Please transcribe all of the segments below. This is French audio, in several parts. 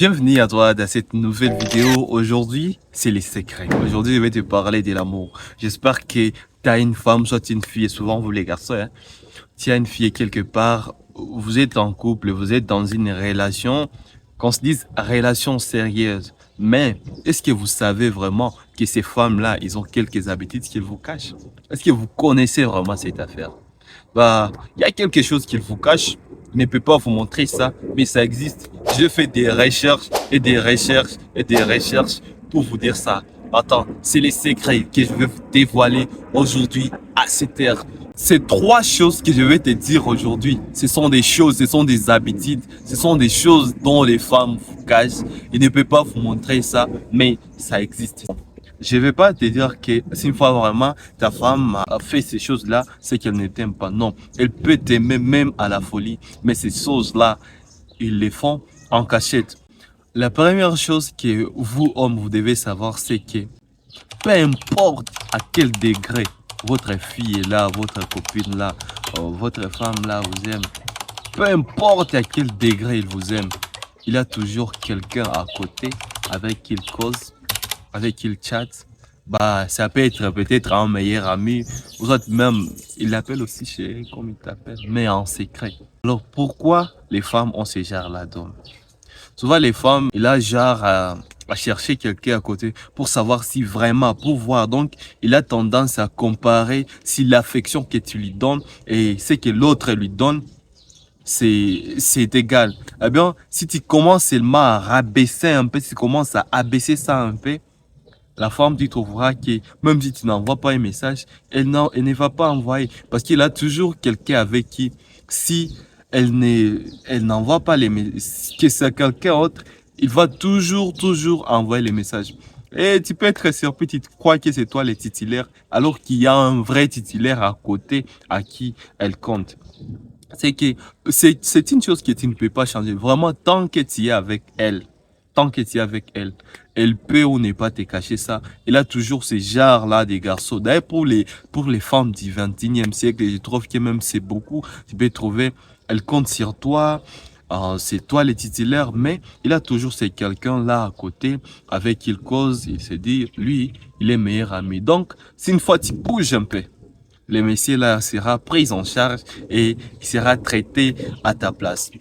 Bienvenue à toi dans cette nouvelle vidéo. Aujourd'hui, c'est les secrets. Aujourd'hui, je vais te parler de l'amour. J'espère que tu as une femme, soit une fille, et souvent vous les garçons, tu as une fille quelque part, vous êtes en couple, vous êtes dans une relation, qu'on se dise relation sérieuse. Mais est-ce que vous savez vraiment que ces femmes-là, ils ont quelques habitudes qu'ils vous cachent? Est-ce que vous connaissez vraiment cette affaire? Il y a quelque chose qu'ils vous cachent. Je ne peux pas vous montrer ça, mais ça existe. Je fais des recherches et des recherches et des recherches pour vous dire ça. Attends, c'est les secrets que je vais vous dévoiler aujourd'hui à cette heure. Ces trois choses que je vais te dire aujourd'hui, ce sont des choses, ce sont des habitudes, ce sont des choses dont les femmes vous cachent. Je ne peux pas vous montrer ça, mais ça existe. Je vais pas te dire que si une fois vraiment ta femme a fait ces choses-là, c'est qu'elle ne t'aime pas. Non, elle peut t'aimer même à la folie, mais ces choses-là, ils les font en cachette. La première chose que vous, hommes, vous devez savoir, c'est que peu importe à quel degré votre fille est là, votre copine là, votre femme là vous aime, peu importe à quel degré il vous aime, il y a toujours quelqu'un à côté avec qui il cause, avec qui il chatte. Ça peut être peut-être un meilleur ami, ou autres même, il l'appelle aussi chérie, comme il t'appelle, mais en secret. Alors pourquoi les femmes ont ce genre-là d'hommes? Souvent les femmes, il a genre à chercher quelqu'un à côté pour savoir si vraiment, pour voir. Donc, il a tendance à comparer si l'affection que tu lui donnes et ce que l'autre lui donne, c'est égal. Eh bien, si tu commences seulement à rabaisser un peu, si tu commences à abaisser ça un peu, la femme, tu trouveras que même si tu n'envoies pas un message, elle ne va pas envoyer. Parce qu'il a toujours quelqu'un avec qui, si elle n'envoie pas les messages, que c'est quelqu'un d'autre, il va toujours envoyer les messages. Et tu peux être surpris, tu crois que c'est toi le titulaire, alors qu'il y a un vrai titulaire à côté à qui elle compte. C'est que c'est une chose que tu ne peux pas changer. Vraiment, tant que tu es avec elle, tant que tu es avec elle, elle peut ou ne pas te cacher ça. Elle a toujours ce genre-là des garçons. D'ailleurs, pour les femmes du 21e siècle, je trouve que même c'est beaucoup. Tu peux trouver, elle compte sur toi, c'est toi le titulaire, mais il a toujours ce quelqu'un-là à côté avec qui il cause, il se dit, lui, il est meilleur ami. Donc, si une fois tu bouges un peu, le monsieur là sera pris en charge et il sera traité à ta place.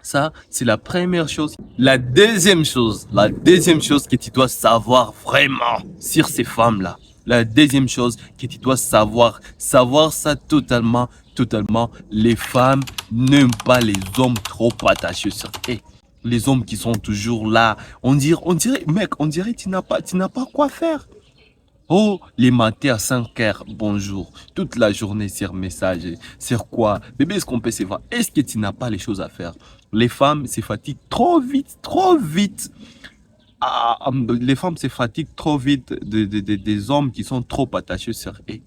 Ça, c'est la première chose. La deuxième chose que tu dois savoir vraiment sur ces femmes-là. La deuxième chose que tu dois savoir ça totalement, les femmes n'aiment pas les hommes trop attachés sur eux. Les hommes qui sont toujours là, mec, on dirait que tu n'as pas quoi faire. Oh, les matins à 5 heures, bonjour. Toute la journée sur message. Sur quoi? Bébé, est-ce qu'on peut se voir? Est-ce que tu n'as pas les choses à faire? Les femmes se fatiguent trop vite, trop vite. Les femmes se fatiguent trop vite des hommes qui sont trop attachés sur eux.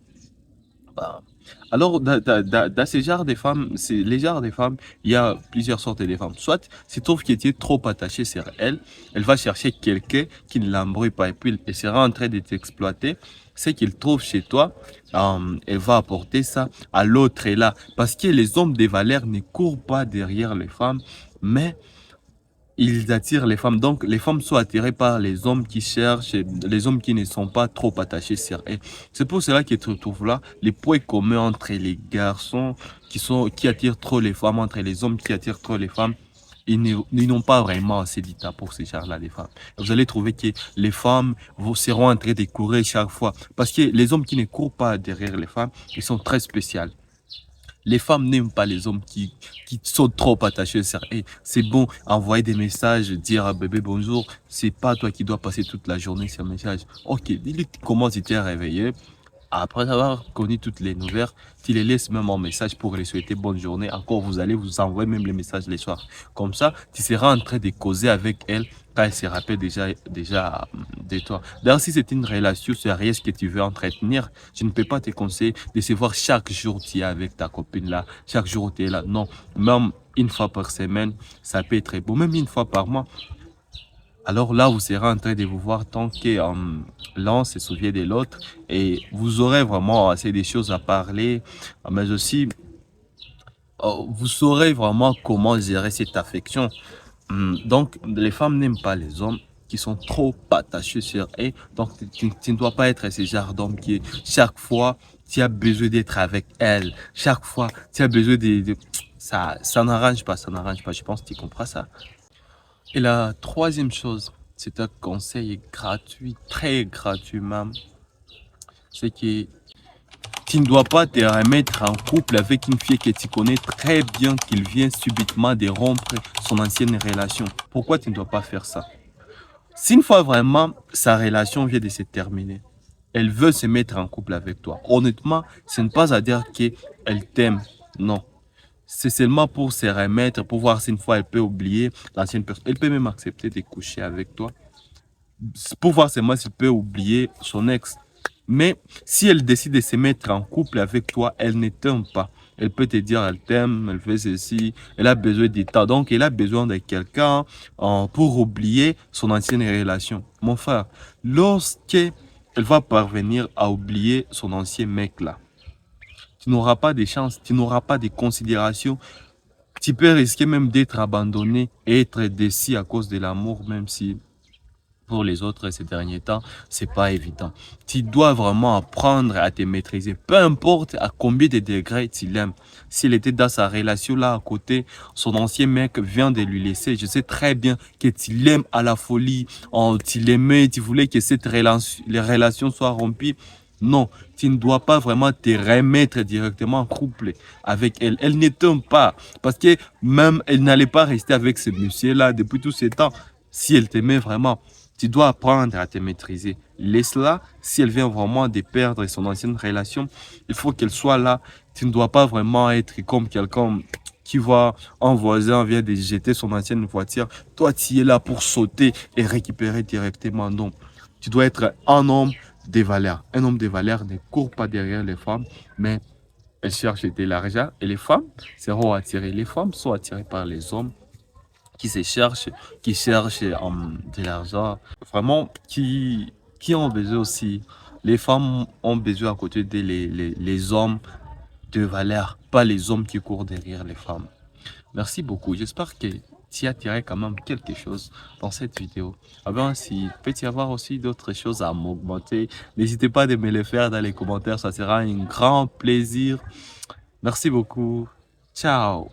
Bah, Alors, dans ces genres de femmes, les genres de femmes, il y a plusieurs sortes de femmes. Soit, si tu trouves que tu es trop attaché sur elle, elle va chercher quelqu'un qui ne l'embrouille pas et puis elle sera en train de t'exploiter. Ce qu'il trouve chez toi, elle va apporter ça à l'autre et là. Parce que les hommes de valeur ne courent pas derrière les femmes, mais ils attirent les femmes. Donc, les femmes sont attirées par les hommes qui cherchent, les hommes qui ne sont pas trop attachés sur elles. C'est pour cela que tu trouves là les points communs entre les garçons qui attirent trop les femmes, entre les hommes qui attirent trop les femmes. Ils n'ont pas vraiment assez d'état pour ces genres-là, les femmes. Vous allez trouver que les femmes seront en train de courir chaque fois. Parce que les hommes qui ne courent pas derrière les femmes, ils sont très spéciaux. Les femmes n'aiment pas les hommes qui sont trop attachés. C'est bon, envoyer des messages, dire à bébé bonjour. C'est pas toi qui dois passer toute la journée sur message. Ok, dis-lui comment tu t'es réveillé. Après avoir connu toutes les nouvelles, tu les laisses même en message pour les souhaiter bonne journée. Encore, vous allez vous envoyer même les messages les soirs. Comme ça, tu seras en train de causer avec elle quand elle se rappelle déjà de toi. D'ailleurs, si c'est une relation sérieuse que tu veux entretenir, je ne peux pas te conseiller de se voir chaque jour tu es avec ta copine là, chaque jour tu es là. Non, même une fois par semaine, ça peut être beau. Même une fois par mois. Alors là, vous serez en train de vous voir tant que l'un se souvient de l'autre et vous aurez vraiment assez de choses à parler, mais aussi vous saurez vraiment comment gérer cette affection. Donc, les femmes n'aiment pas les hommes qui sont trop attachés sur elles. Donc, tu ne dois pas être ce genre d'homme qui, chaque fois, tu as besoin d'être avec elle. Chaque fois, tu as besoin ça n'arrange pas, ça n'arrange pas. Je pense que tu comprends ça. Et la troisième chose, c'est un conseil gratuit, très gratuit même. C'est que tu ne dois pas te remettre en couple avec une fille que tu connais très bien qu'il vient subitement de rompre son ancienne relation. Pourquoi tu ne dois pas faire ça? Si une fois vraiment sa relation vient de se terminer, elle veut se mettre en couple avec toi. Honnêtement, ce n'est pas à dire qu'elle t'aime. Non. C'est seulement pour se remettre, pour voir si une fois elle peut oublier l'ancienne personne. Elle peut même accepter de coucher avec toi. Pour voir seulement si elle peut oublier son ex. Mais si elle décide de se mettre en couple avec toi, elle ne t'aime pas. Elle peut te dire elle t'aime, elle fait ceci, elle a besoin de toi. Donc, elle a besoin de quelqu'un pour oublier son ancienne relation. Mon frère, lorsqu'elle va parvenir à oublier son ancien mec là, tu n'auras pas de chance, tu n'auras pas de considération. Tu peux risquer même d'être abandonné et être déçu à cause de l'amour, même si pour les autres ces derniers temps, c'est pas évident. Tu dois vraiment apprendre à te maîtriser, peu importe à combien de degrés tu l'aimes. S'il était dans sa relation là à côté, son ancien mec vient de lui laisser. Je sais très bien que tu l'aimes à la folie, tu l'aimais, tu voulais que cette relation, les relations soient rompues. Non, tu ne dois pas vraiment te remettre directement en couple avec elle. Elle ne t'aime pas parce que même elle n'allait pas rester avec ce monsieur-là depuis tous ces temps. Si elle t'aimait vraiment, tu dois apprendre à te maîtriser. Laisse-la, si elle vient vraiment de perdre son ancienne relation, il faut qu'elle soit là. Tu ne dois pas vraiment être comme quelqu'un qui voit un voisin vient de jeter son ancienne voiture. Toi, tu es là pour sauter et récupérer directement. Donc, tu dois être un homme de valeur. Un homme de valeur ne court pas derrière les femmes, mais elle cherche de l'argent et les femmes seront attirées. Les femmes sont attirées par les hommes qui se cherchent, qui cherchent de l'argent, vraiment qui ont besoin aussi. Les femmes ont besoin à côté de les hommes de valeur, pas les hommes qui courent derrière les femmes. Merci beaucoup. J'espère que tu as tiré quand même quelque chose dans cette vidéo. Ah ben, si peut y avoir aussi d'autres choses à m'augmenter, n'hésitez pas à me les faire dans les commentaires. Ça sera un grand plaisir. Merci beaucoup. Ciao.